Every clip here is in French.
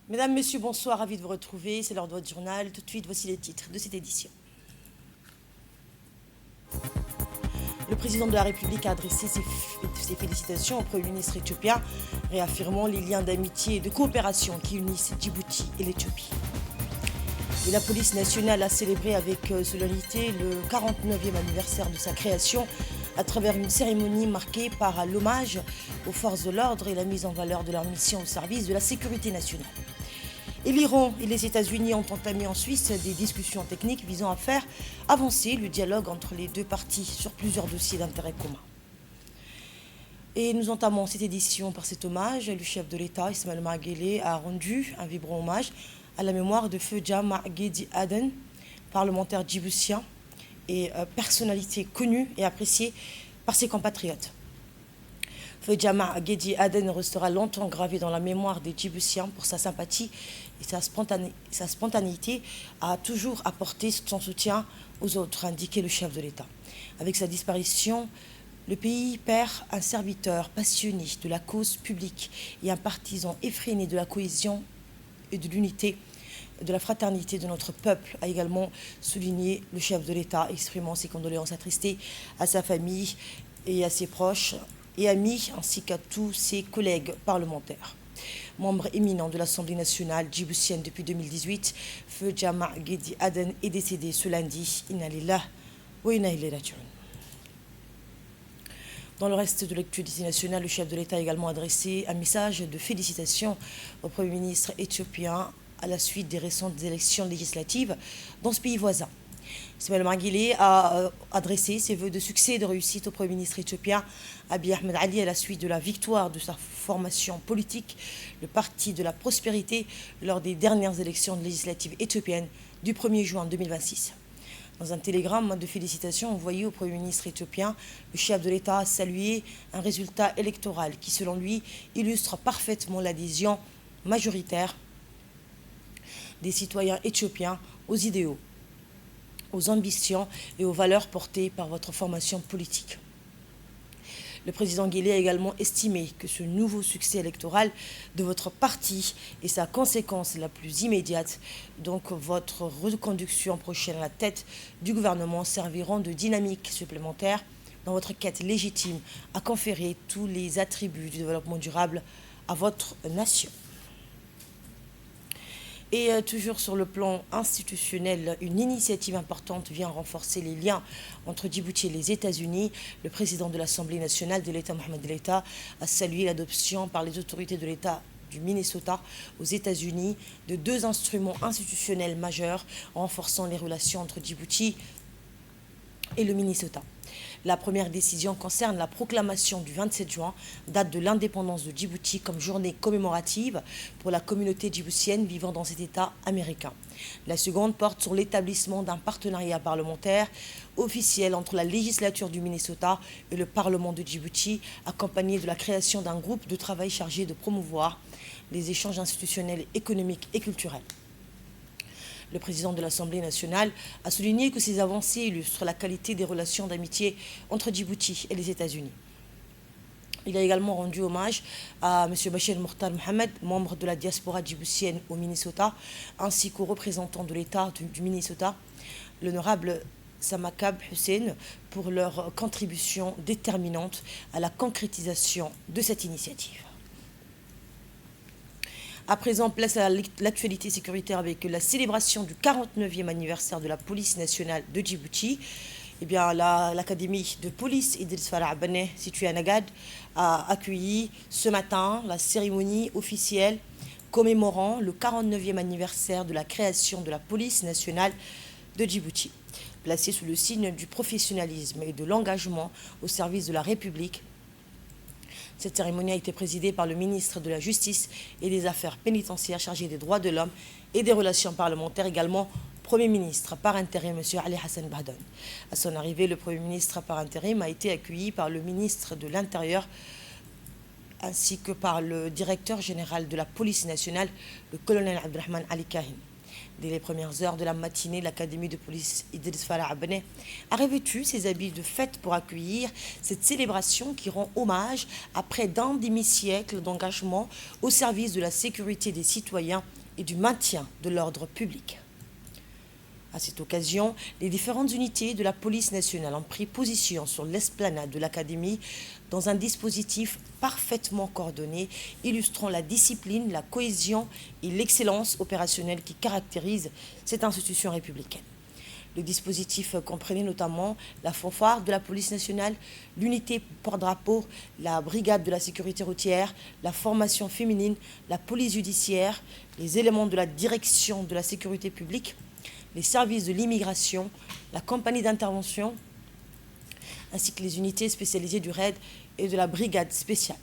Mesdames, Messieurs, bonsoir, ravi de vous retrouver. C'est l'heure de votre journal. Tout de suite, voici les titres de cette édition. Le président de la République a adressé ses félicitations au Premier ministre éthiopien, réaffirmant les liens d'amitié et de coopération qui unissent Djibouti et l'Éthiopie. Et la police nationale a célébré avec solennité le 49e anniversaire de sa création à travers une cérémonie marquée par l'hommage aux forces de l'ordre et la mise en valeur de leur mission au service de la sécurité nationale. Et l'Iran et les États-Unis ont entamé en Suisse des discussions techniques visant à faire avancer le dialogue entre les deux parties sur plusieurs dossiers d'intérêt commun. Et nous entamons cette édition par cet hommage. Le chef de l'État, Ismaël Omar Guelleh, a rendu un vibrant hommage à la mémoire de feu Jama Gedi Aden, parlementaire djiboutien et personnalité connue et appréciée par ses compatriotes. Feu Jama Gedi Aden restera longtemps gravé dans la mémoire des Djiboutiens pour sa sympathie et sa spontanéité à toujours apporter son soutien aux autres, a indiqué le chef de l'État. Avec sa disparition, le pays perd un serviteur passionné de la cause publique et un partisan effréné de la cohésion et de l'unité, de la fraternité de notre peuple, a également souligné le chef de l'État, exprimant ses condoléances attristées à sa famille et à ses proches et amis, ainsi qu'à tous ses collègues parlementaires. Membre éminent de l'Assemblée nationale djiboutienne depuis 2018, feu Jama Gedi Aden est décédé ce lundi. Inna lillah wa inna ilayhi raji'un. Dans le reste de l'actualité nationale, le chef de l'État a également adressé un message de félicitations au Premier ministre éthiopien à la suite des récentes élections législatives dans ce pays voisin. Ismaël Omar Guelleh a adressé ses vœux de succès et de réussite au Premier ministre éthiopien Abiy Ahmed Ali à la suite de la victoire de sa formation politique, le Parti de la Prospérité, lors des dernières élections législatives éthiopiennes du 1er juin 2026. Dans un télégramme de félicitations envoyé au Premier ministre éthiopien, le chef de l'État a salué un résultat électoral qui, selon lui, illustre parfaitement l'adhésion majoritaire des citoyens éthiopiens aux idéaux, aux ambitions et aux valeurs portées par votre formation politique. Le président Guelleh a également estimé que ce nouveau succès électoral de votre parti et sa conséquence la plus immédiate, donc votre reconduction prochaine à la tête du gouvernement, serviront de dynamique supplémentaire dans votre quête légitime à conférer tous les attributs du développement durable à votre nation. Et toujours sur le plan institutionnel, une initiative importante vient renforcer les liens entre Djibouti et les États-Unis. Le président de l'Assemblée nationale de l'État, Mohamed El-Etta, a salué l'adoption par les autorités de l'État du Minnesota aux États-Unis de deux instruments institutionnels majeurs renforçant les relations entre Djibouti et le Minnesota. La première décision concerne la proclamation du 27 juin, date de l'indépendance de Djibouti, comme journée commémorative pour la communauté djiboutienne vivant dans cet État américain. La seconde porte sur l'établissement d'un partenariat parlementaire officiel entre la législature du Minnesota et le Parlement de Djibouti, accompagné de la création d'un groupe de travail chargé de promouvoir les échanges institutionnels, économiques et culturels. Le président de l'Assemblée nationale a souligné que ces avancées illustrent la qualité des relations d'amitié entre Djibouti et les États-Unis. Il a également rendu hommage à M. Bachir Mokhtar Mohamed, membre de la diaspora djiboutienne au Minnesota, ainsi qu'aux représentants de l'État du Minnesota, l'honorable Samakab Hussein, pour leur contribution déterminante à la concrétisation de cette initiative. À présent, place à l'actualité sécuritaire avec la célébration du 49e anniversaire de la police nationale de Djibouti. Eh bien, l'académie de police Idriss Farah Abaneh, située à Nagad, a accueilli ce matin la cérémonie officielle commémorant le 49e anniversaire de la création de la police nationale de Djibouti. Placée sous le signe du professionnalisme et de l'engagement au service de la République, cette cérémonie a été présidée par le ministre de la Justice et des Affaires pénitentiaires chargé des droits de l'homme et des relations parlementaires, également Premier ministre par intérim, M. Ali Hassan Bahdon. À son arrivée, le Premier ministre par intérim a été accueilli par le ministre de l'Intérieur ainsi que par le directeur général de la police nationale, le colonel Abdelrahman Ali Kahin. Dès les premières heures de la matinée, l'académie de police Idriss Farah Abneh a revêtu ses habits de fête pour accueillir cette célébration qui rend hommage à près d'un demi-siècle d'engagement au service de la sécurité des citoyens et du maintien de l'ordre public. À cette occasion, les différentes unités de la police nationale ont pris position sur l'esplanade de l'académie dans un dispositif parfaitement coordonné, illustrant la discipline, la cohésion et l'excellence opérationnelle qui caractérisent cette institution républicaine. Le dispositif comprenait notamment la fanfare de la police nationale, l'unité porte-drapeau, la brigade de la sécurité routière, la formation féminine, la police judiciaire, les éléments de la direction de la sécurité publique, les services de l'immigration, la compagnie d'intervention, ainsi que les unités spécialisées du RAID et de la brigade spéciale.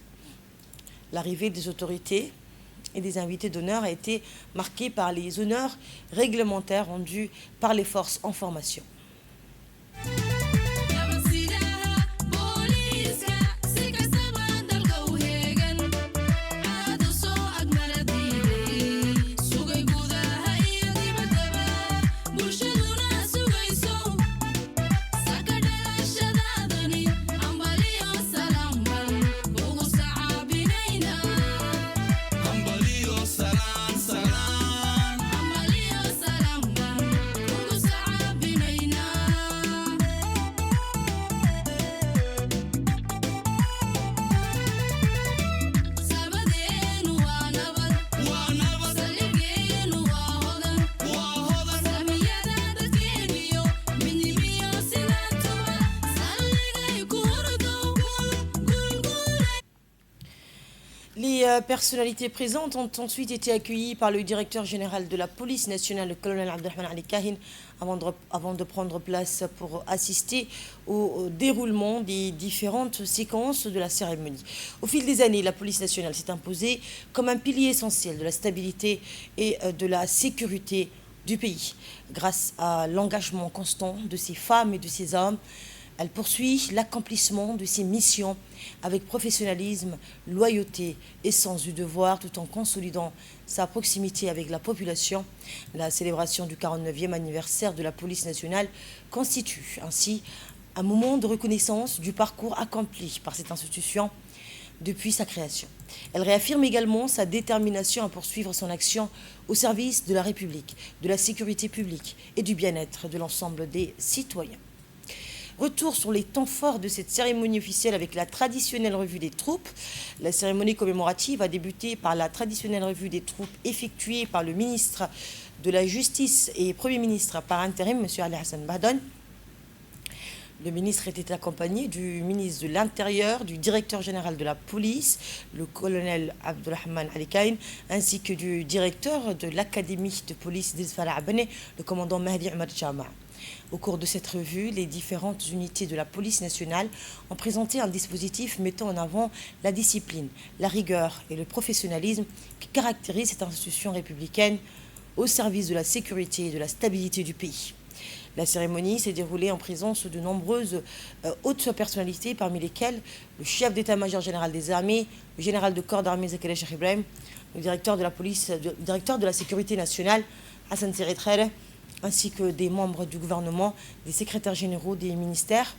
L'arrivée des autorités et des invités d'honneur a été marquée par les honneurs réglementaires rendus par les forces en formation. Les personnalités présentes ont ensuite été accueillies par le directeur général de la police nationale, le colonel Abdelrahman Ali Kahin, avant de prendre place pour assister au déroulement des différentes séquences de la cérémonie. Au fil des années, la police nationale s'est imposée comme un pilier essentiel de la stabilité et de la sécurité du pays. Grâce à l'engagement constant de ces femmes et de ces hommes, elle poursuit l'accomplissement de ses missions avec professionnalisme, loyauté et sens du devoir, tout en consolidant sa proximité avec la population. La célébration du 49e anniversaire de la police nationale constitue ainsi un moment de reconnaissance du parcours accompli par cette institution depuis sa création. Elle réaffirme également sa détermination à poursuivre son action au service de la République, de la sécurité publique et du bien-être de l'ensemble des citoyens. Retour sur les temps forts de cette cérémonie officielle avec la traditionnelle revue des troupes. La cérémonie commémorative a débuté par la traditionnelle revue des troupes effectuée par le ministre de la Justice et Premier ministre par intérim, M. Ali Hassan Bahdon. Le ministre était accompagné du ministre de l'Intérieur, du directeur général de la police, le colonel Abdelrahman Ali Kahin, ainsi que du directeur de l'académie de police d'Idriss Farah Abneh, le commandant Mahdi Omar Jama. Au cours de cette revue, les différentes unités de la police nationale ont présenté un dispositif mettant en avant la discipline, la rigueur et le professionnalisme qui caractérisent cette institution républicaine au service de la sécurité et de la stabilité du pays. La cérémonie s'est déroulée en présence de nombreuses hautes personnalités, parmi lesquelles le chef d'état-major général des armées, le général de corps d'armée Zakaria Cheikh Ibrahim, le directeur de la police, le directeur de la sécurité nationale, Hassan Seret Khaireh, ainsi que des membres du gouvernement, des secrétaires généraux des ministères,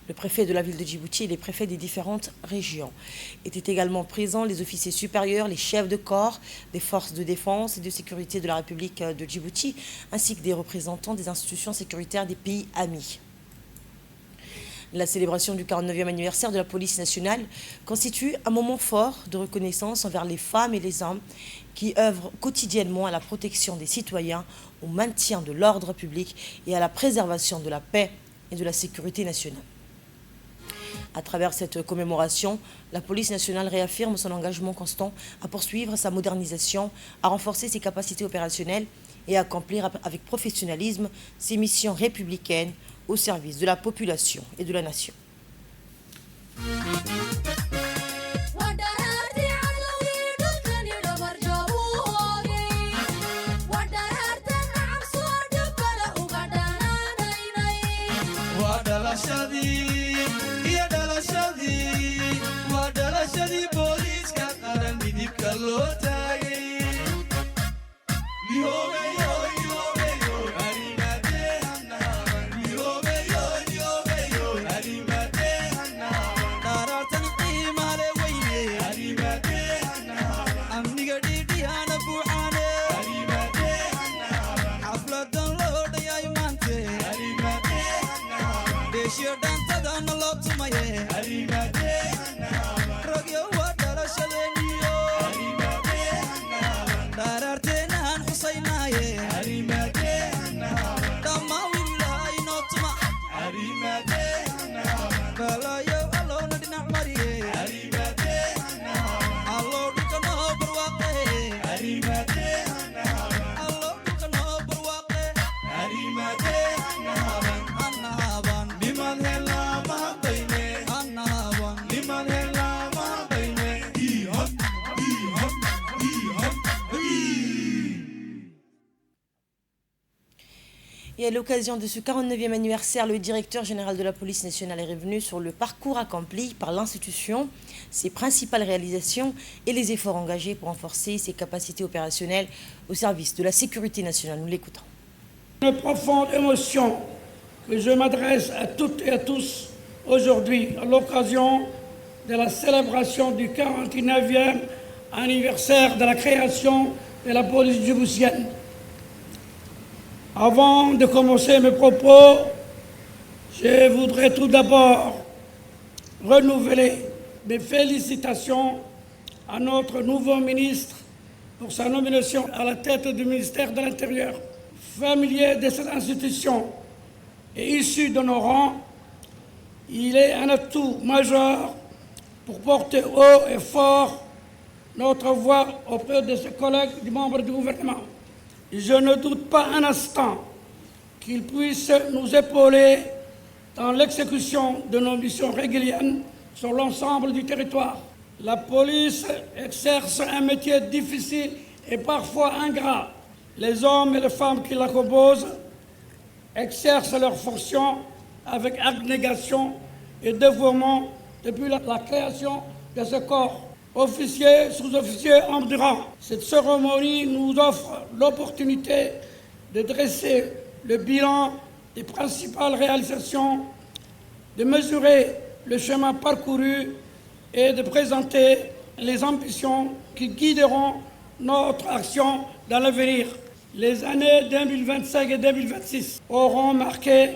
le préfet de la ville de Djibouti et les préfets des différentes régions. Étaient également présents les officiers supérieurs, les chefs de corps des forces de défense et de sécurité de la République de Djibouti, ainsi que des représentants des institutions sécuritaires des pays amis. La célébration du 49e anniversaire de la police nationale constitue un moment fort de reconnaissance envers les femmes et les hommes qui œuvrent quotidiennement à la protection des citoyens, au maintien de l'ordre public et à la préservation de la paix et de la sécurité nationale. À travers cette commémoration, la police nationale réaffirme son engagement constant à poursuivre sa modernisation, à renforcer ses capacités opérationnelles et à accomplir avec professionnalisme ses missions républicaines au service de la population et de la nation. Yo Et à l'occasion de ce 49e anniversaire, le directeur général de la police nationale est revenu sur le parcours accompli par l'institution, ses principales réalisations et les efforts engagés pour renforcer ses capacités opérationnelles au service de la sécurité nationale. Nous l'écoutons. Une profonde émotion que je m'adresse à toutes et à tous aujourd'hui à l'occasion de la célébration du 49e anniversaire de la création de la police djiboutienne. Avant de commencer mes propos, je voudrais tout d'abord renouveler mes félicitations à notre nouveau ministre pour sa nomination à la tête du ministère de l'Intérieur. Familier de cette institution et issu de nos rangs, il est un atout majeur pour porter haut et fort notre voix auprès de ses collègues du membre du gouvernement. Je ne doute pas un instant qu'il puisse nous épauler dans l'exécution de nos missions régulières sur l'ensemble du territoire. La police exerce un métier difficile et parfois ingrat. Les hommes et les femmes qui la composent exercent leurs fonctions avec abnégation et dévouement depuis la création de ce corps. Officiers, sous-officiers, hommes de rang. Cette cérémonie nous offre l'opportunité de dresser le bilan des principales réalisations, de mesurer le chemin parcouru et de présenter les ambitions qui guideront notre action dans l'avenir. Les années 2025 et 2026 auront marqué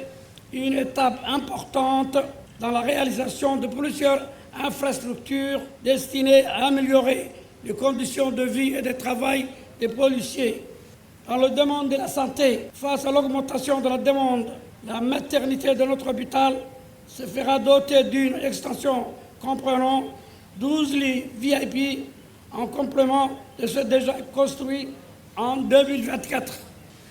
une étape importante dans la réalisation de plusieurs infrastructures destinées à améliorer les conditions de vie et de travail des policiers. Dans le domaine de la santé, face à l'augmentation de la demande, la maternité de notre hôpital se fera doter d'une extension comprenant 12 lits VIP en complément de ceux déjà construits en 2024.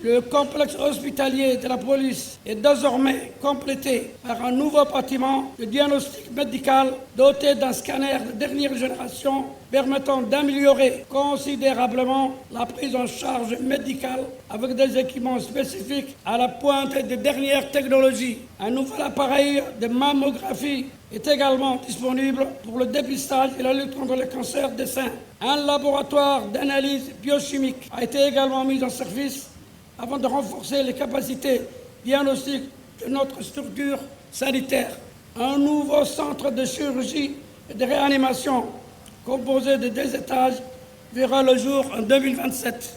Le complexe hospitalier de la police est désormais complété par un nouveau bâtiment de diagnostic médical doté d'un scanner de dernière génération permettant d'améliorer considérablement la prise en charge médicale avec des équipements spécifiques à la pointe des dernières technologies. Un nouvel appareil de mammographie est également disponible pour le dépistage et la lutte contre le cancer des seins. Un laboratoire d'analyse biochimique a été également mis en service avant de renforcer les capacités diagnostiques de notre structure sanitaire. Un nouveau centre de chirurgie et de réanimation composé de 2 étages verra le jour en 2027.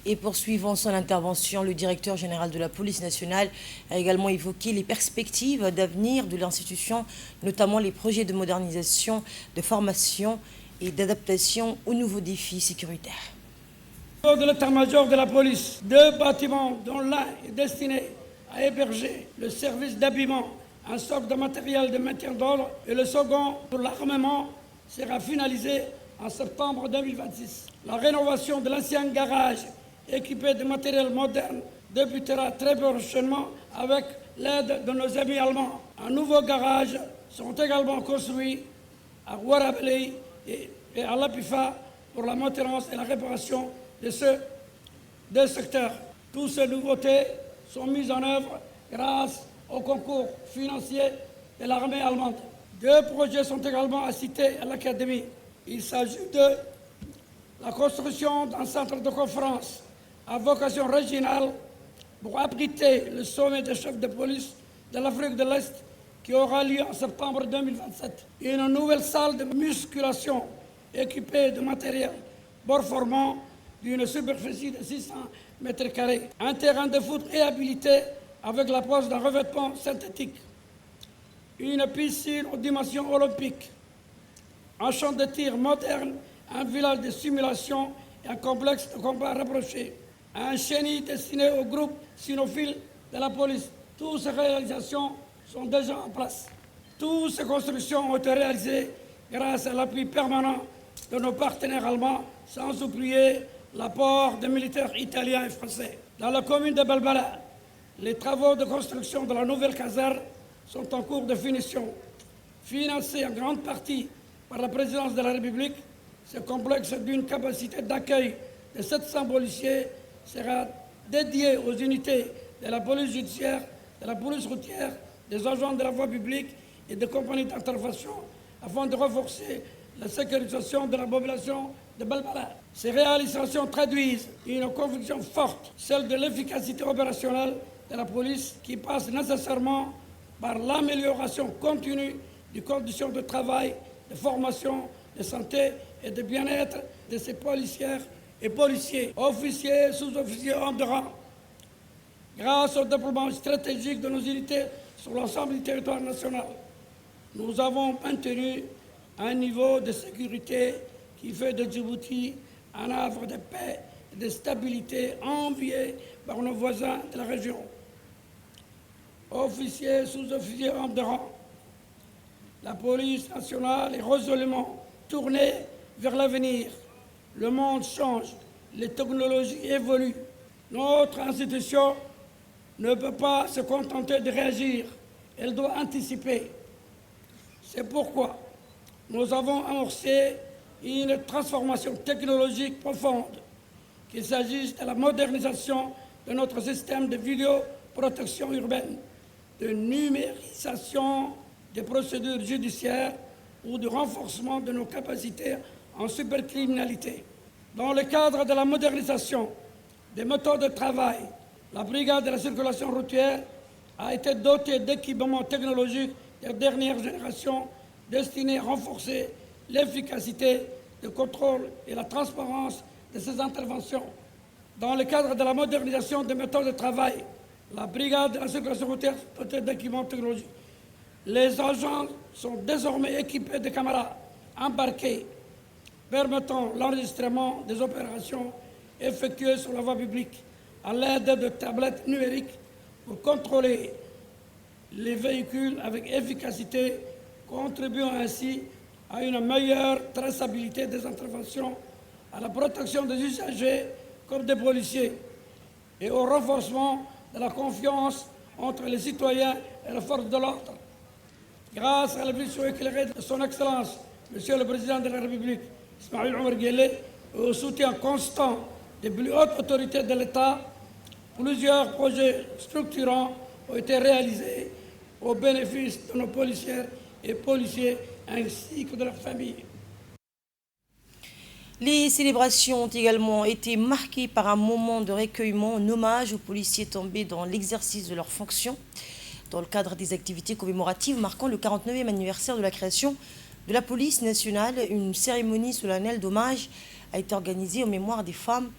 Et poursuivant son intervention, le directeur général de la police nationale a également évoqué les perspectives d'avenir de l'institution, notamment les projets de modernisation, de formation et d'adaptation aux nouveaux défis sécuritaires. De l'état-major de la police, 2 bâtiments dont l'un est destiné à héberger le service d'habillement, un stock de matériel de maintien d'ordre et le second pour l'armement sera finalisé en septembre 2026. La rénovation de l'ancien garage équipé de matériel moderne débutera très prochainement avec l'aide de nos amis allemands. Un nouveau garage sont également construits à Ouarabelei et à Lapifa pour la maintenance et la réparation de ce 2 secteurs. Toutes ces nouveautés sont mises en œuvre grâce au concours financier de l'armée allemande. 2 projets sont également à citer à l'Académie. Il s'agit de la construction d'un centre de conférence à vocation régionale pour abriter le sommet des chefs de police de l'Afrique de l'Est qui aura lieu en septembre 2027. Une nouvelle salle de musculation équipée de matériel performant d'une superficie de 600 mètres carrés. Un terrain de foot réhabilité avec la pose d'un revêtement synthétique, une piscine aux dimensions olympiques, un champ de tir moderne, un village de simulation et un complexe de combat rapproché, un chenil destiné au groupe cynophile de la police. Toutes ces réalisations sont déjà en place. Toutes ces constructions ont été réalisées grâce à l'appui permanent de nos partenaires allemands, sans oublier l'apport des militaires italiens et français. Dans la commune de Balbala, les travaux de construction de la nouvelle caserne sont en cours de finition. Financés en grande partie par la présidence de la République, ce complexe d'une capacité d'accueil de 700 policiers sera dédié aux unités de la police judiciaire, de la police routière, des agents de la voie publique et des compagnies d'intervention afin de renforcer la sécurisation de la population de Balbala. Ces réalisations traduisent une conviction forte, celle de l'efficacité opérationnelle de la police qui passe nécessairement par l'amélioration continue des conditions de travail, de formation, de santé et de bien-être de ces policières et policiers, officiers, sous-officiers, hommes de rang. Grâce au déploiement stratégique de nos unités sur l'ensemble du territoire national, nous avons maintenu un niveau de sécurité qui fait de Djibouti un havre de paix et de stabilité envié par nos voisins de la région. Officiers, sous-officiers, hommes de rang, la police nationale est résolument tournée vers l'avenir. Le monde change, les technologies évoluent. Notre institution ne peut pas se contenter de réagir, elle doit anticiper. C'est pourquoi nous avons amorcé une transformation technologique profonde, qu'il s'agisse de la modernisation de notre système de vidéoprotection urbaine, de numérisation des procédures judiciaires ou du renforcement de nos capacités en cybercriminalité. Dans le cadre de la modernisation des méthodes de travail, la brigade de la circulation routière a été dotée d'équipements technologiques de dernière génération destinés à renforcer l'efficacité du contrôle et la transparence de ces interventions. Dans le cadre de la modernisation des méthodes de travail, la brigade de la circulation routière est dotée d'équipements technologiques. Les agents sont désormais équipés de caméras embarquées permettant l'enregistrement des opérations effectuées sur la voie publique à l'aide de tablettes numériques pour contrôler les véhicules avec efficacité, contribuant ainsi à une meilleure traçabilité des interventions, à la protection des usagers comme des policiers et au renforcement de la confiance entre les citoyens et les forces de l'ordre. Grâce à la vision éclairée de son Excellence, Monsieur le Président de la République, Ismaïl Omar Guelleh, et au soutien constant des plus hautes autorités de l'État, plusieurs projets structurants ont été réalisés au bénéfice de nos policières et policiers ainsi que de leurs familles. Les célébrations ont également été marquées par un moment de recueillement en hommage aux policiers tombés dans l'exercice de leurs fonctions. Dans le cadre des activités commémoratives marquant le 49e anniversaire de la création de la police nationale, une cérémonie solennelle d'hommage a été organisée en mémoire des femmes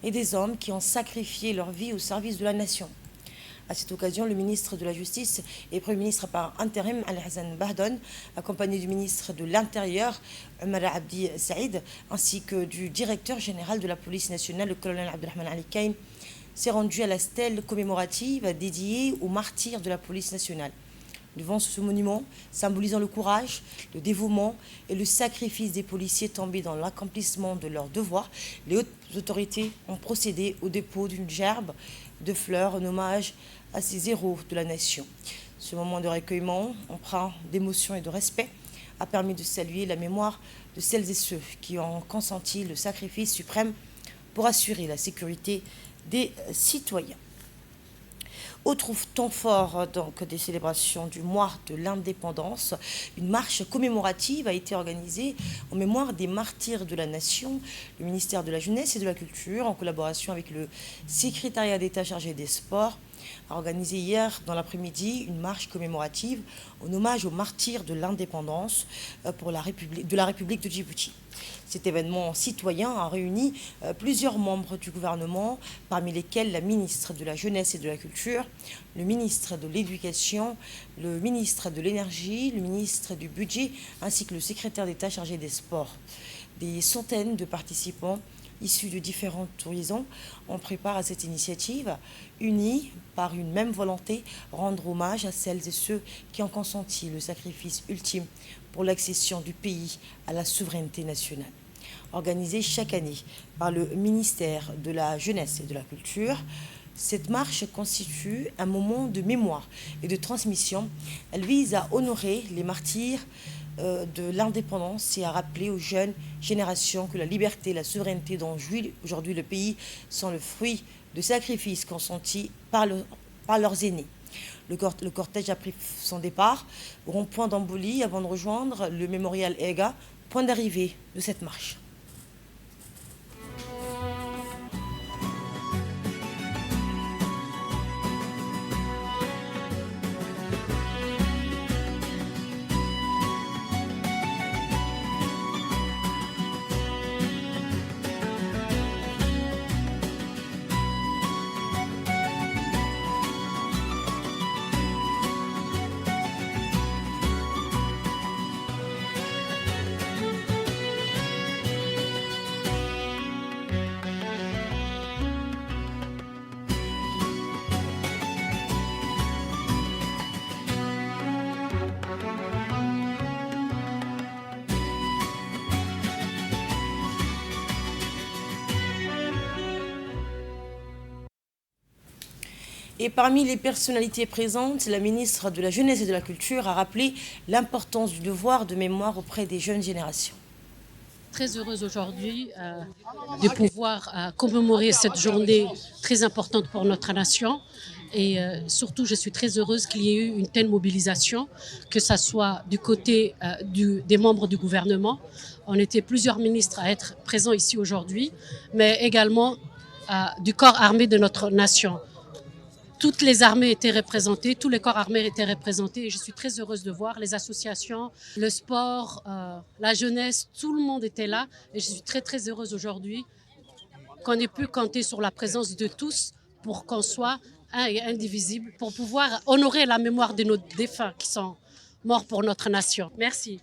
et des hommes qui ont sacrifié leur vie au service de la nation. À cette occasion, le ministre de la Justice et Premier ministre par intérim, Al-Hassan Bahdon, accompagné du ministre de l'Intérieur, Omar Abdi Saïd, ainsi que du directeur général de la police nationale, le colonel Abdelrahman Ali Kain, s'est rendu à la stèle commémorative dédiée aux martyrs de la police nationale. Devant ce monument, symbolisant le courage, le dévouement et le sacrifice des policiers tombés dans l'accomplissement de leurs devoirs, les hautes autorités ont procédé au dépôt d'une gerbe de fleurs en hommage à ces héros de la nation. Ce moment de recueillement, empreint d'émotion et de respect, a permis de saluer la mémoire de celles et ceux qui ont consenti le sacrifice suprême pour assurer la sécurité des citoyens. Autre temps fort donc, des célébrations du mois de l'indépendance, une marche commémorative a été organisée en mémoire des martyrs de la nation. Le ministère de la Jeunesse et de la Culture, en collaboration avec le secrétariat d'État chargé des Sports, a organisé hier dans l'après-midi une marche commémorative en hommage aux martyrs de l'indépendance de la République de Djibouti. Cet événement citoyen a réuni plusieurs membres du gouvernement, parmi lesquels la ministre de la Jeunesse et de la Culture, le ministre de l'Éducation, le ministre de l'Énergie, le ministre du Budget, ainsi que le secrétaire d'État chargé des Sports. Des centaines de participants issus de différents horizons ont préparé à cette initiative, unis par une même volonté, rendre hommage à celles et ceux qui ont consenti le sacrifice ultime pour l'accession du pays à la souveraineté nationale. Organisée chaque année par le ministère de la Jeunesse et de la Culture, cette marche constitue un moment de mémoire et de transmission. Elle vise à honorer les martyrs de l'indépendance et à rappeler aux jeunes générations que la liberté et la souveraineté dont jouit aujourd'hui le pays sont le fruit de sacrifices consentis par leurs aînés. Le cortège a pris son départ au rond-point d'Amboli avant de rejoindre le mémorial EGA, point d'arrivée de cette marche. Et parmi les personnalités présentes, la ministre de la Jeunesse et de la Culture a rappelé l'importance du devoir de mémoire auprès des jeunes générations. Très heureuse aujourd'hui de pouvoir commémorer cette journée très importante pour notre nation. Et surtout, je suis très heureuse qu'il y ait eu une telle mobilisation, que ce soit du côté des membres du gouvernement. On était plusieurs ministres à être présents ici aujourd'hui, mais également du corps armé de notre nation. Toutes les armées étaient représentées, tous les corps armés étaient représentés et je suis très heureuse de voir les associations, le sport, la jeunesse, tout le monde était là et je suis très très heureuse aujourd'hui qu'on ait pu compter sur la présence de tous pour qu'on soit un et indivisible, pour pouvoir honorer la mémoire de nos défunts qui sont morts pour notre nation. Merci.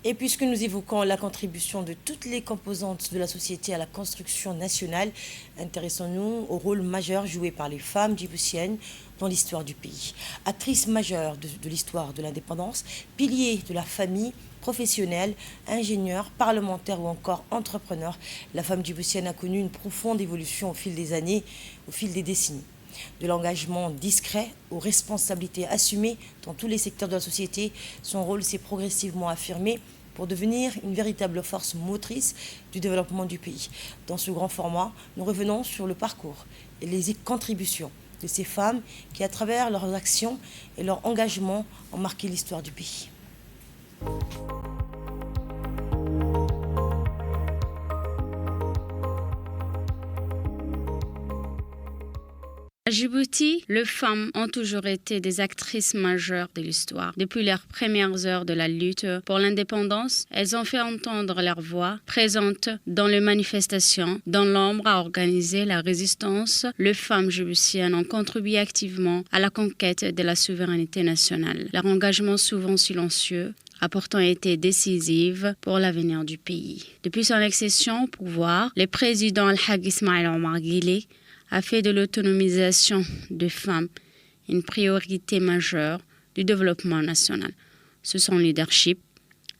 Et puisque nous évoquons la contribution de toutes les composantes de la société à la construction nationale, intéressons-nous au rôle majeur joué par les femmes djiboutiennes dans l'histoire du pays. Actrice majeure de l'histoire de l'indépendance, pilier de la famille, professionnelle, ingénieure, parlementaire ou encore entrepreneur, la femme djiboutienne a connu une profonde évolution au fil des années, au fil des décennies. De l'engagement discret aux responsabilités assumées dans tous les secteurs de la société, son rôle s'est progressivement affirmé pour devenir une véritable force motrice du développement du pays. Dans ce grand format, nous revenons sur le parcours et les contributions de ces femmes qui, à travers leurs actions et leur engagement, ont marqué l'histoire du pays. À Djibouti, les femmes ont toujours été des actrices majeures de l'histoire. Depuis leurs premières heures de la lutte pour l'indépendance, elles ont fait entendre leur voix, présentes dans les manifestations, dans l'ombre à organiser la résistance. Les femmes djiboutiennes ont contribué activement à la conquête de la souveraineté nationale. Leur engagement souvent silencieux a pourtant été décisive pour l'avenir du pays. Depuis son accession au pouvoir, le président Al-Haj Ismaïl Omar Guelleh a fait de l'autonomisation des femmes une priorité majeure du développement national. Sous son leadership,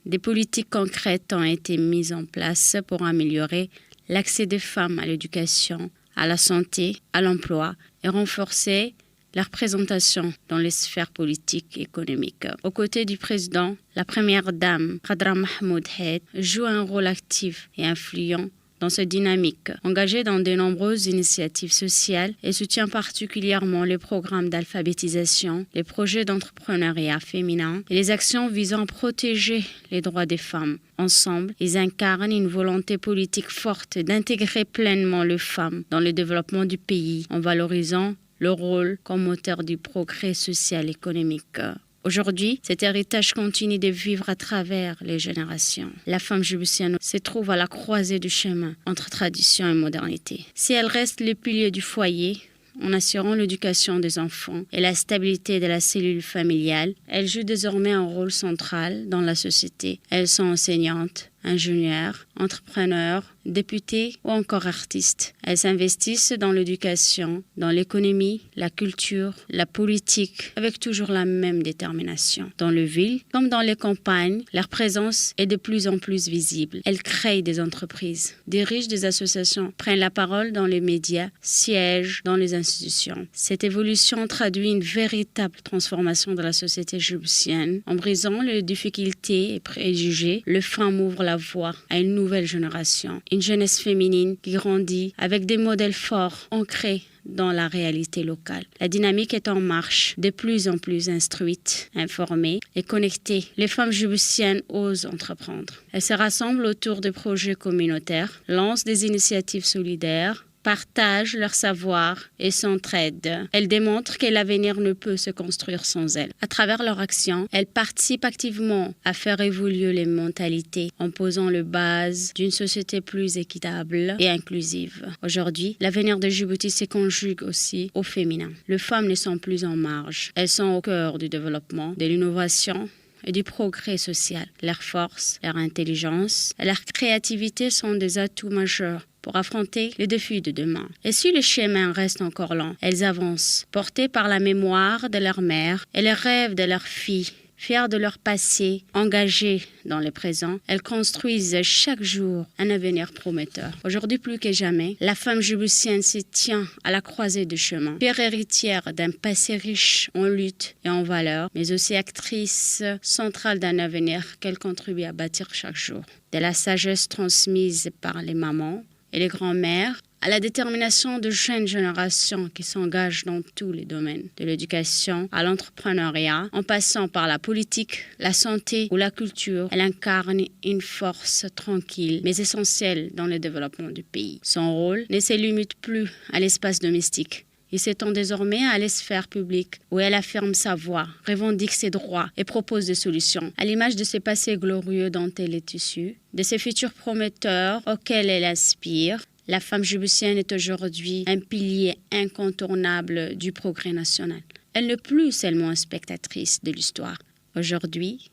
des politiques concrètes ont été mises en place pour améliorer l'accès des femmes à l'éducation, à la santé, à l'emploi et renforcer la représentation dans les sphères politiques et économiques. Aux côtés du président, la première dame, Khadra Mahmoud Hed, joue un rôle actif et influent dans cette dynamique, engagée dans de nombreuses initiatives sociales et soutient particulièrement les programmes d'alphabétisation, les projets d'entrepreneuriat féminin et les actions visant à protéger les droits des femmes. Ensemble, ils incarnent une volonté politique forte d'intégrer pleinement les femmes dans le développement du pays en valorisant le rôle comme moteur du progrès social et économique. Aujourd'hui, cet héritage continue de vivre à travers les générations. La femme djiboutienne se trouve à la croisée du chemin entre tradition et modernité. Si elle reste le pilier du foyer, en assurant l'éducation des enfants et la stabilité de la cellule familiale, elle joue désormais un rôle central dans la société. Elles sont enseignantes, ingénieurs, entrepreneurs, députés ou encore artistes. Elles s'investissent dans l'éducation, dans l'économie, la culture, la politique, avec toujours la même détermination. Dans les villes comme dans les campagnes, leur présence est de plus en plus visible. Elles créent des entreprises, dirigent des associations, prennent la parole dans les médias, siègent dans les institutions. Cette évolution traduit une véritable transformation de la société djiboutienne. En brisant les difficultés et préjugés, le femme ouvre la voie à une nouvelle génération, une jeunesse féminine qui grandit avec des modèles forts ancrés dans la réalité locale. La dynamique est en marche, de plus en plus instruite, informée et connectée. Les femmes djiboutiennes osent entreprendre. Elles se rassemblent autour de projets communautaires, lancent des initiatives solidaires, partagent leur savoir et s'entraident. Elles démontrent que l'avenir ne peut se construire sans elles. À travers leur action, elles participent activement à faire évoluer les mentalités en posant les bases d'une société plus équitable et inclusive. Aujourd'hui, l'avenir de Djibouti se conjugue aussi au féminin. Les femmes ne sont plus en marge. Elles sont au cœur du développement, de l'innovation et du progrès social. Leur force, leur intelligence et leur créativité sont des atouts majeurs pour affronter les défis de demain. Et si le chemin reste encore lent, elles avancent, portées par la mémoire de leur mère et les rêves de leurs filles. Fières de leur passé, engagées dans le présent, elles construisent chaque jour un avenir prometteur. Aujourd'hui plus que jamais, la femme djiboutienne se tient à la croisée du chemin. Père héritière d'un passé riche en lutte et en valeurs, mais aussi actrice centrale d'un avenir qu'elle contribue à bâtir chaque jour. De la sagesse transmise par les mamans et les grands-mères, à la détermination de jeunes générations qui s'engagent dans tous les domaines, de l'éducation à l'entrepreneuriat, en passant par la politique, la santé ou la culture, elle incarne une force tranquille mais essentielle dans le développement du pays. Son rôle ne se limite plus à l'espace domestique. Il s'étend désormais à la sphère publique où elle affirme sa voix, revendique ses droits et propose des solutions. À l'image de ses passés glorieux dont elle est issue, de ses futurs prometteurs auxquels elle aspire, la femme djiboutienne est aujourd'hui un pilier incontournable du progrès national. Elle n'est plus seulement une spectatrice de l'histoire. Aujourd'hui,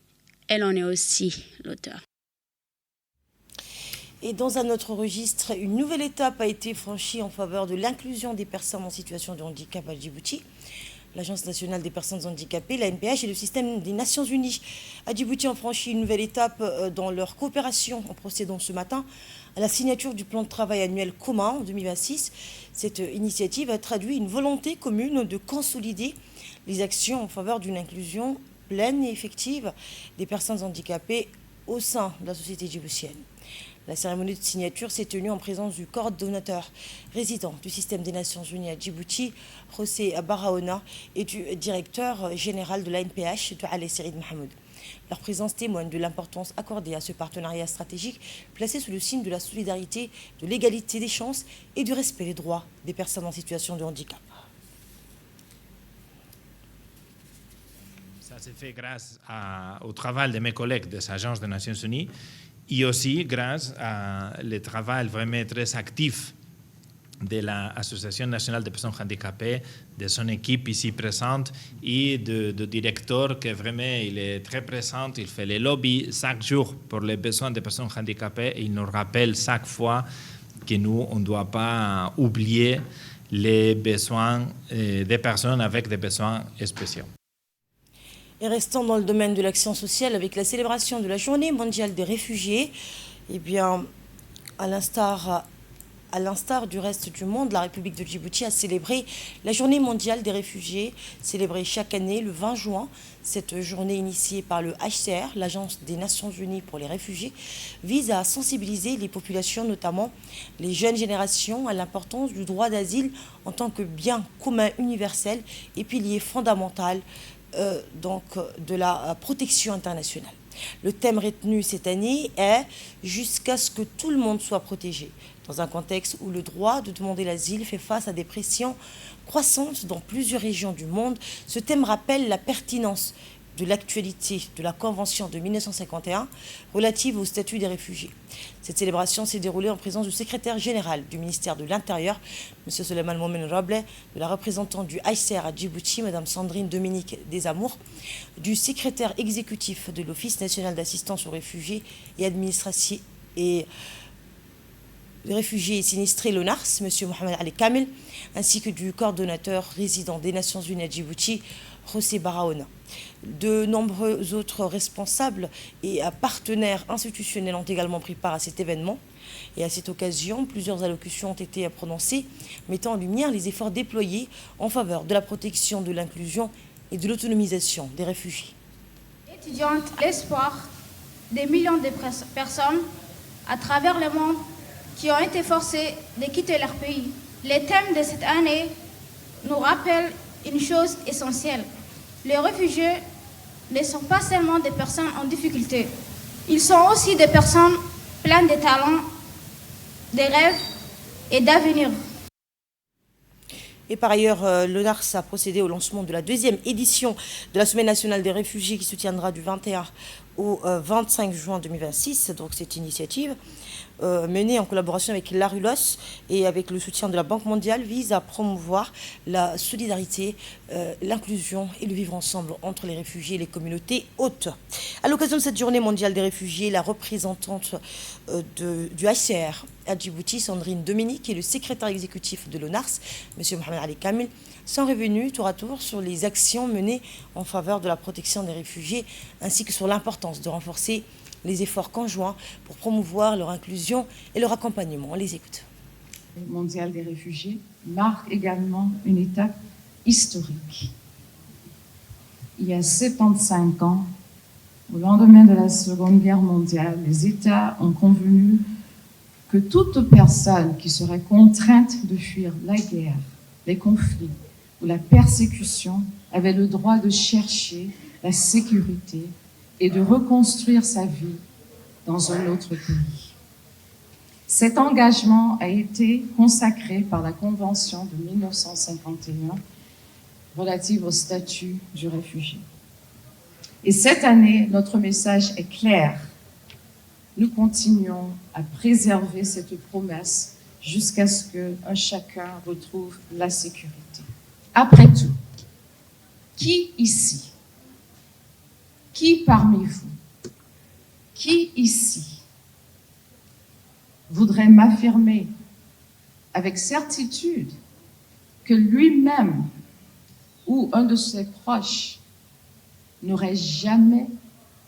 elle en est aussi l'auteur. Et dans un autre registre, une nouvelle étape a été franchie en faveur de l'inclusion des personnes en situation de handicap à Djibouti. L'Agence nationale des personnes handicapées, la NPH et le système des Nations Unies à Djibouti ont franchi une nouvelle étape dans leur coopération en procédant ce matin à la signature du plan de travail annuel commun en 2026. Cette initiative a traduit une volonté commune de consolider les actions en faveur d'une inclusion pleine et effective des personnes handicapées au sein de la société djiboutienne. La cérémonie de signature s'est tenue en présence du coordonnateur résident du système des Nations Unies à Djibouti, José Barahona, et du directeur général de l'ANPH, Ali Serid Mohamed. Leur présence témoigne de l'importance accordée à ce partenariat stratégique placé sous le signe de la solidarité, de l'égalité des chances et du respect des droits des personnes en situation de handicap. Ça s'est fait grâce au travail de mes collègues des agences des Nations Unies et aussi grâce au travail vraiment très actif de l'Association nationale des personnes handicapées, de son équipe ici présente et du directeur qui vraiment il est très présent, il fait les lobbies chaque jour pour les besoins des personnes handicapées et il nous rappelle chaque fois que nous, on ne doit pas oublier les besoins des personnes avec des besoins spéciaux. Et restant dans le domaine de l'action sociale avec la célébration de la Journée mondiale des réfugiés, eh bien, à l'instar du reste du monde, la République de Djibouti a célébré la Journée mondiale des réfugiés, célébrée chaque année le 20 juin. Cette journée initiée par le HCR, l'Agence des Nations Unies pour les réfugiés, vise à sensibiliser les populations, notamment les jeunes générations, à l'importance du droit d'asile en tant que bien commun universel et pilier fondamental de la protection internationale. Le thème retenu cette année est « Jusqu'à ce que tout le monde soit protégé », dans un contexte où le droit de demander l'asile fait face à des pressions croissantes dans plusieurs régions du monde. Ce thème rappelle la pertinence de l'actualité de la Convention de 1951 relative au statut des réfugiés. Cette célébration s'est déroulée en présence du secrétaire général du ministère de l'Intérieur, M. Souleymane Momen Roble, de la représentante du HCR à Djibouti, Mme Sandrine Dominique Desamours, du secrétaire exécutif de l'Office national d'assistance aux réfugiés et administration et les réfugiés sinistrés, l'ONARS, M. Mohamed Ali Kamel, ainsi que du coordonnateur résident des Nations Unies à Djibouti, José Barahona. De nombreux autres responsables et partenaires institutionnels ont également pris part à cet événement. Et à cette occasion, plusieurs allocutions ont été prononcées, mettant en lumière les efforts déployés en faveur de la protection de l'inclusion et de l'autonomisation des réfugiés. Étudiante, l'espoir des millions de personnes à travers le monde qui ont été forcées de quitter leur pays. Les thèmes de cette année nous rappellent une chose essentielle. Les réfugiés ne sont pas seulement des personnes en difficulté. Ils sont aussi des personnes pleines de talents, de rêves et d'avenir. Et par ailleurs, l'ONARS a procédé au lancement de la 2e édition de la Semaine nationale des réfugiés qui se tiendra du 21 au 25 juin 2026. Donc cette initiative menée en collaboration avec l'ARULOS et avec le soutien de la Banque mondiale vise à promouvoir la solidarité, l'inclusion et le vivre ensemble entre les réfugiés et les communautés hôtes. À l'occasion de cette journée mondiale des réfugiés, la représentante du HCR à Djibouti, Sandrine Dominique, et le secrétaire exécutif de l'ONARS, M. Mohamed Ali Kamel, sont revenus tour à tour sur les actions menées en faveur de la protection des réfugiés ainsi que sur l'importance de renforcer les efforts conjoints pour promouvoir leur inclusion et leur accompagnement. On les écoute. Le mondial des réfugiés marque également une étape historique. Il y a 75 ans, au lendemain de la Seconde Guerre mondiale, les États ont convenu que toute personne qui serait contrainte de fuir la guerre, les conflits ou la persécution avait le droit de chercher la sécurité et de reconstruire sa vie dans un autre pays. Cet engagement a été consacré par la Convention de 1951 relative au statut du réfugié. Et cette année, notre message est clair. Nous continuons à préserver cette promesse jusqu'à ce qu'un chacun retrouve la sécurité. Après tout, qui ici, qui parmi vous, qui ici voudrait m'affirmer avec certitude que lui-même ou un de ses proches n'aurait jamais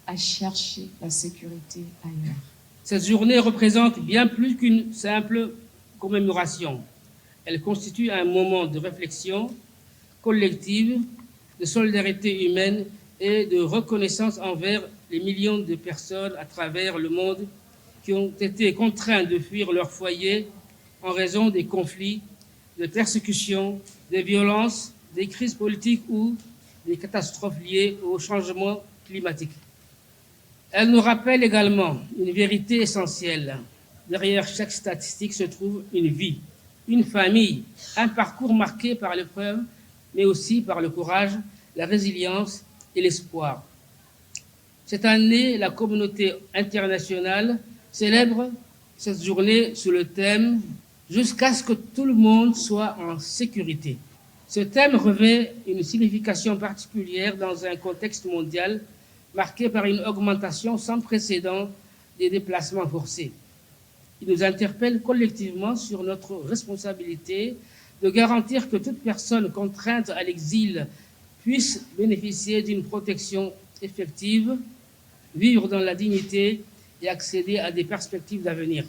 à chercher la sécurité ailleurs? Cette journée représente bien plus qu'une simple commémoration. Elle constitue un moment de réflexion collective, de solidarité humaine et de reconnaissance envers les millions de personnes à travers le monde qui ont été contraints de fuir leur foyer en raison des conflits, des persécutions, des violences, des crises politiques ou des catastrophes liées au changement climatique. Elle nous rappelle également une vérité essentielle. Derrière chaque statistique se trouve une vie, une famille, un parcours marqué par l'épreuve, mais aussi par le courage, la résilience et l'espoir. Cette année, la communauté internationale célèbre cette journée sous le thème « Jusqu'à ce que tout le monde soit en sécurité ». Ce thème revêt une signification particulière dans un contexte mondial marqué par une augmentation sans précédent des déplacements forcés. Il nous interpelle collectivement sur notre responsabilité de garantir que toute personne contrainte à l'exil puisse bénéficier d'une protection effective, vivre dans la dignité et accéder à des perspectives d'avenir.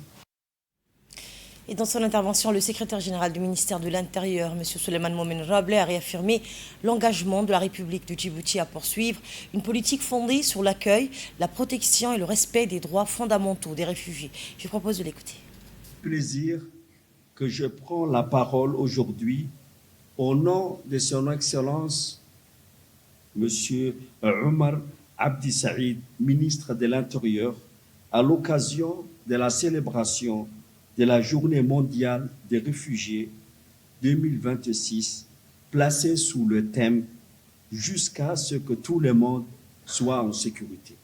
Et dans son intervention, le secrétaire général du ministère de l'Intérieur, M. Souleymane Momen Roble, a réaffirmé l'engagement de la République du Djibouti à poursuivre une politique fondée sur l'accueil, la protection et le respect des droits fondamentaux des réfugiés. Je propose de l'écouter. Plaisir que je prends la parole aujourd'hui au nom de son Excellence, M. Omar Abdi Saïd, ministre de l'Intérieur, à l'occasion de la célébration de la Journée mondiale des réfugiés 2026, placée sous le thème « Jusqu'à ce que tout le monde soit en sécurité ».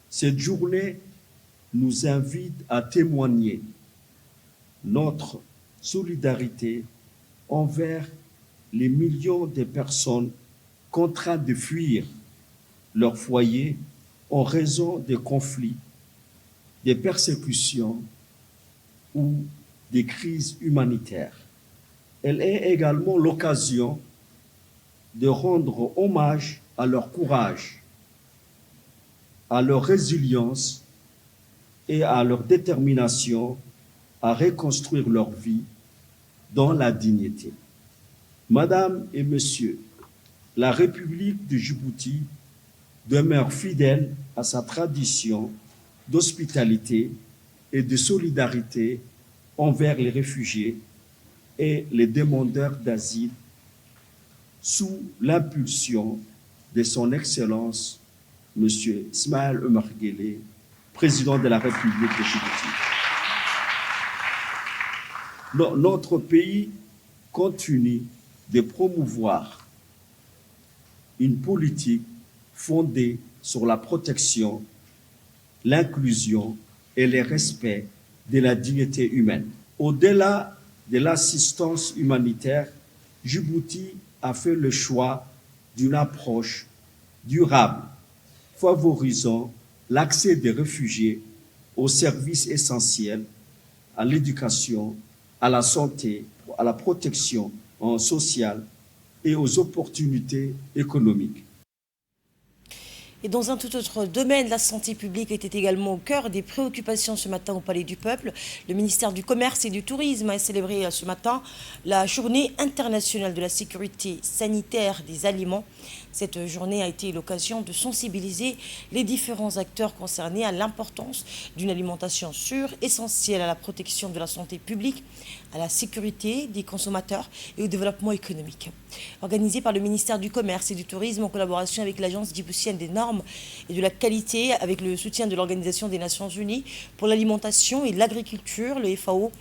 Cette journée nous invite à témoigner notre solidarité envers les millions de personnes contraintes de fuir leur foyer en raison des conflits, des persécutions ou des crises humanitaires. Elle est également l'occasion de rendre hommage à leur courage, à leur résilience et à leur détermination à reconstruire leur vie dans la dignité. Madame et Messieurs, la République de Djibouti demeure fidèle à sa tradition d'hospitalité et de solidarité envers les réfugiés et les demandeurs d'asile sous l'impulsion de son Excellence, M. Ismaël Omar Guelleh, président de la République de Djibouti. Notre pays continue de promouvoir une politique fondée sur la protection, l'inclusion et le respect de la dignité humaine. Au-delà de l'assistance humanitaire, Djibouti a fait le choix d'une approche durable, favorisant l'accès des réfugiés aux services essentiels, à l'éducation, à la santé, à la protection sociale et aux opportunités économiques. Et dans un tout autre domaine, la santé publique était également au cœur des préoccupations ce matin au Palais du Peuple. Le ministère du Commerce et du Tourisme a célébré ce matin la Journée internationale de la sécurité sanitaire des aliments. Cette journée a été l'occasion de sensibiliser les différents acteurs concernés à l'importance d'une alimentation sûre, essentielle à la protection de la santé publique, à la sécurité des consommateurs et au développement économique. Organisé par le ministère du Commerce et du Tourisme en collaboration avec l'Agence djiboutienne des normes et de la qualité, avec le soutien de l'Organisation des Nations Unies pour l'alimentation et l'agriculture, le FAO,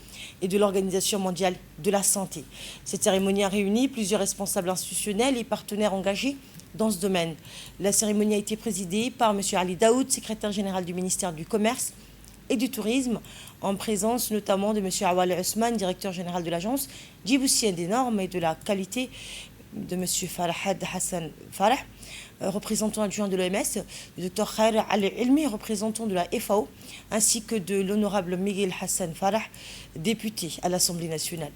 et de l'Organisation mondiale de la santé. Cette cérémonie a réuni plusieurs responsables institutionnels et partenaires engagés dans ce domaine. La cérémonie a été présidée par M. Ali Daoud, secrétaire général du ministère du Commerce et du Tourisme, en présence notamment de M. Awal Ousmane, directeur général de l'Agence djiboutienne des normes et de la qualité, de M. Farhad Hassan Farah, représentant adjoint de l'OMS, du Dr Khair Al-Ilmi, représentant de la FAO, ainsi que de l'honorable Miguel Hassan Farah, député à l'Assemblée nationale.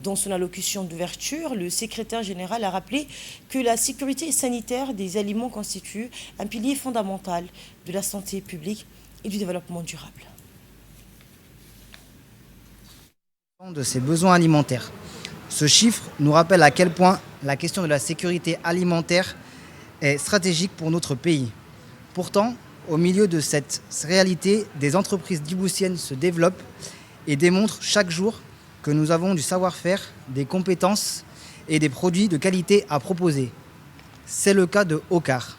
Dans son allocution d'ouverture, le secrétaire général a rappelé que la sécurité sanitaire des aliments constitue un pilier fondamental de la santé publique et du développement durable. De ses besoins alimentaires. Ce chiffre nous rappelle à quel point la question de la sécurité alimentaire est stratégique pour notre pays. Pourtant, au milieu de cette réalité, des entreprises djiboutiennes se développent et démontrent chaque jour que nous avons du savoir-faire, des compétences et des produits de qualité à proposer. C'est le cas de Okar.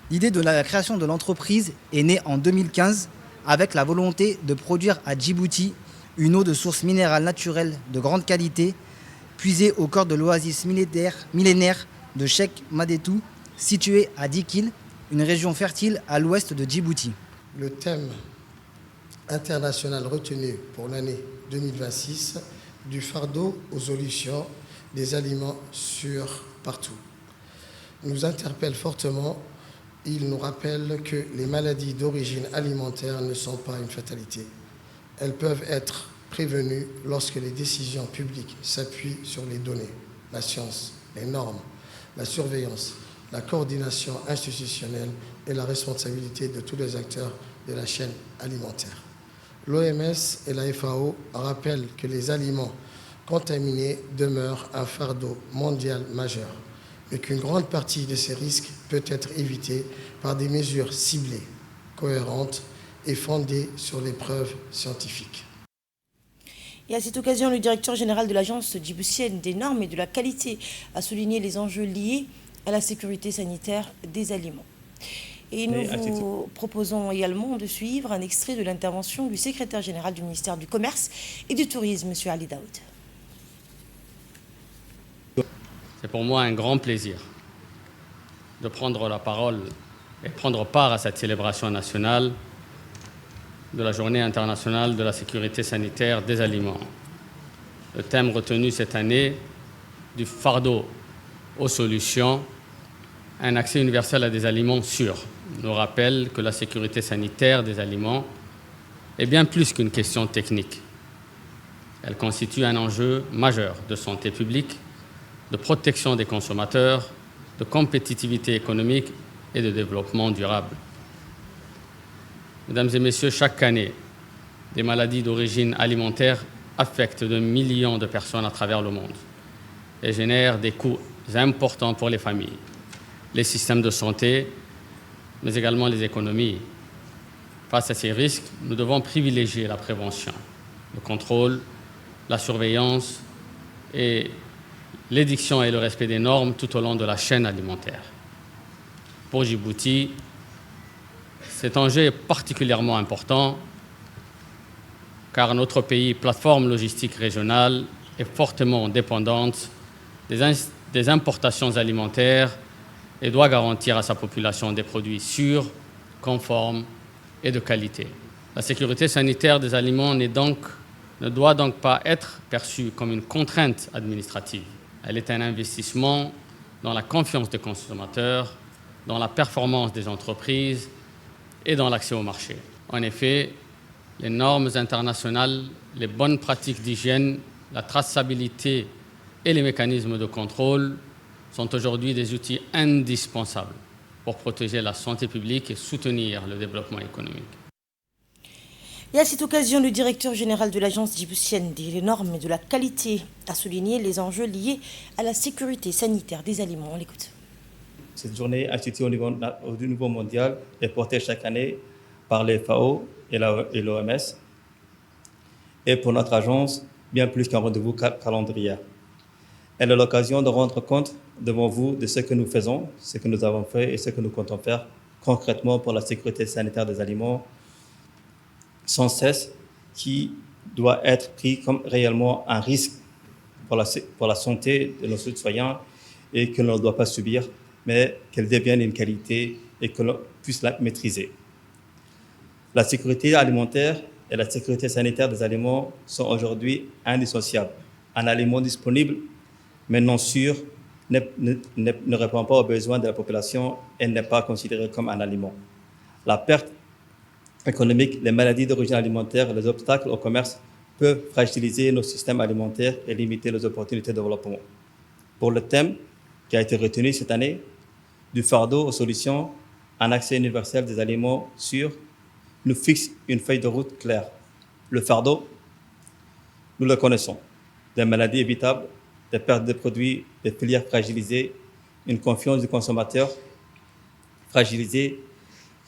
L'idée de la création de l'entreprise est née en 2015 avec la volonté de produire à Djibouti une eau de source minérale naturelle de grande qualité, puisée au cœur de l'oasis millénaire de Cheikh Madetou, située à Dikil, une région fertile à l'ouest de Djibouti. Le thème international retenu pour l'année 2026, du fardeau aux solutions des aliments sûrs partout, nous interpelle fortement. Il nous rappelle que les maladies d'origine alimentaire ne sont pas une fatalité. Elles peuvent être prévenues lorsque les décisions publiques s'appuient sur les données, la science, les normes, la surveillance, la coordination institutionnelle et la responsabilité de tous les acteurs de la chaîne alimentaire. L'OMS et la FAO rappellent que les aliments contaminés demeurent un fardeau mondial majeur, mais qu'une grande partie de ces risques peut être évitée par des mesures ciblées, cohérentes et fondées sur les preuves scientifiques. Et à cette occasion, le directeur général de l'Agence djiboutienne des normes et de la qualité a souligné les enjeux liés à la sécurité sanitaire des aliments. Et nous vous proposons également de suivre un extrait de l'intervention du secrétaire général du ministère du Commerce et du Tourisme, M. Ali Daoud. C'est pour moi un grand plaisir de prendre la parole et prendre part à cette célébration nationale de la Journée internationale de la sécurité sanitaire des aliments. Le thème retenu cette année, du fardeau aux solutions, un accès universel à des aliments sûrs, nous rappelle que la sécurité sanitaire des aliments est bien plus qu'une question technique. Elle constitue un enjeu majeur de santé publique, de protection des consommateurs, de compétitivité économique et de développement durable. Mesdames et messieurs, chaque année, des maladies d'origine alimentaire affectent de millions de personnes à travers le monde et génèrent des coûts importants pour les familles, les systèmes de santé, mais également les économies. Face à ces risques, nous devons privilégier la prévention, le contrôle, la surveillance et l'édiction et le respect des normes tout au long de la chaîne alimentaire. Pour Djibouti, cet enjeu est particulièrement important car notre pays, plateforme logistique régionale, est fortement dépendante des importations alimentaires et doit garantir à sa population des produits sûrs, conformes et de qualité. La sécurité sanitaire des aliments ne doit donc pas être perçue comme une contrainte administrative. Elle est un investissement dans la confiance des consommateurs, dans la performance des entreprises et dans l'accès au marché. En effet, les normes internationales, les bonnes pratiques d'hygiène, la traçabilité et les mécanismes de contrôle sont aujourd'hui des outils indispensables pour protéger la santé publique et soutenir le développement économique. Et à cette occasion, le directeur général de l'Agence djiboutienne des normes et de la qualité a souligné les enjeux liés à la sécurité sanitaire des aliments. On l'écoute. Cette journée instituée au niveau mondial est portée chaque année par les FAO et l'OMS. Et pour notre agence, bien plus qu'un rendez-vous calendrier. Elle est l'occasion de rendre compte devant vous de ce que nous faisons, ce que nous avons fait et ce que nous comptons faire concrètement pour la sécurité sanitaire des aliments, sans cesse, qui doit être pris comme réellement un risque pour la santé de nos citoyens et que l'on ne doit pas subir, mais qu'elle devienne une qualité et que l'on puisse la maîtriser. La sécurité alimentaire et la sécurité sanitaire des aliments sont aujourd'hui indissociables. Un aliment disponible, mais non sûr, ne répond pas aux besoins de la population et n'est pas considéré comme un aliment. La perte économique, les maladies d'origine alimentaire, les obstacles au commerce peuvent fragiliser nos systèmes alimentaires et limiter les opportunités de développement. Pour le thème qui a été retenu cette année, du fardeau aux solutions, un accès universel des aliments sûrs, nous fixe une feuille de route claire. Le fardeau, nous le connaissons. Des maladies évitables, des pertes de produits, des filières fragilisées, une confiance du consommateur fragilisée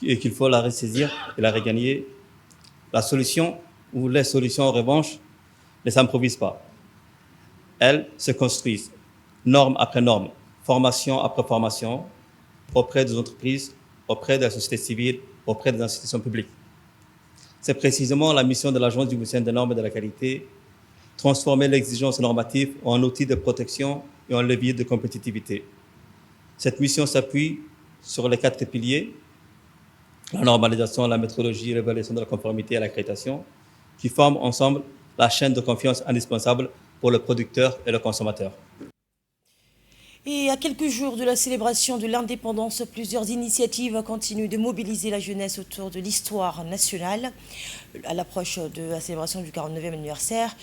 et qu'il faut la ressaisir et la regagner. La solution ou les solutions, en revanche, ne s'improvisent pas. Elles se construisent, norme après norme, formation après formation, auprès des entreprises, auprès de la société civile, auprès des institutions publiques. C'est précisément la mission de l'Agence djiboutienne des normes et de la qualité, transformer l'exigence normative en outil de protection et en levier de compétitivité. Cette mission s'appuie sur les 4 piliers, la normalisation, la métrologie, l'évaluation de la conformité et l'accréditation, qui forment ensemble la chaîne de confiance indispensable pour le producteur et le consommateur. Et à quelques jours de la célébration de l'indépendance, plusieurs initiatives continuent de mobiliser la jeunesse autour de l'histoire nationale. À l'approche de la célébration du 49e anniversaire,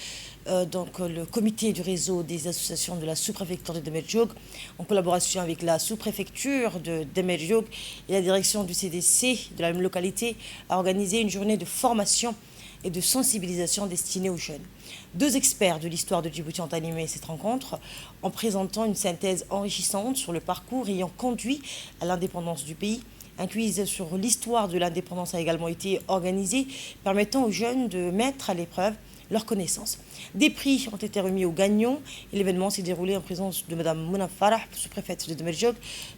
le comité du réseau des associations de la sous-préfecture de Demerjoug, en collaboration avec la sous-préfecture de Demerjoug et la direction du CDC de la même localité, a organisé une journée de formation et de sensibilisation destinée aux jeunes. 2 experts de l'histoire de Djibouti ont animé cette rencontre en présentant une synthèse enrichissante sur le parcours ayant conduit à l'indépendance du pays. Un quiz sur l'histoire de l'indépendance a également été organisé, permettant aux jeunes de mettre à l'épreuve leurs connaissances. Des prix ont été remis aux gagnants et l'événement s'est déroulé en présence de Mme Mouna Farah, sous-préfète de Demerjoug,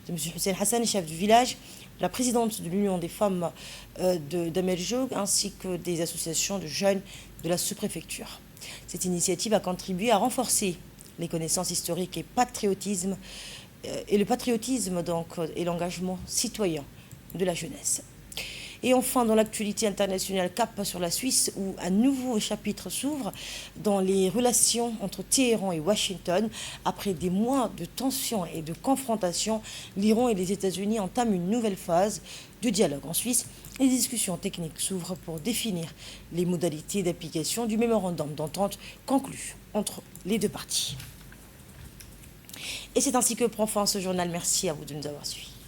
de M. Hussein Hassan, chef du village, la présidente de l'Union des femmes d'Ameljog, ainsi que des associations de jeunes de la sous-préfecture. Cette initiative a contribué à renforcer les connaissances historiques et le patriotisme et l'engagement citoyen de la jeunesse. Et enfin, dans l'actualité internationale, cap sur la Suisse, où un nouveau chapitre s'ouvre dans les relations entre Téhéran et Washington. Après des mois de tensions et de confrontations, l'Iran et les États-Unis entament une nouvelle phase de dialogue. En Suisse, les discussions techniques s'ouvrent pour définir les modalités d'application du mémorandum d'entente conclu entre les deux parties. Et c'est ainsi que prend fin ce journal. Merci à vous de nous avoir suivis.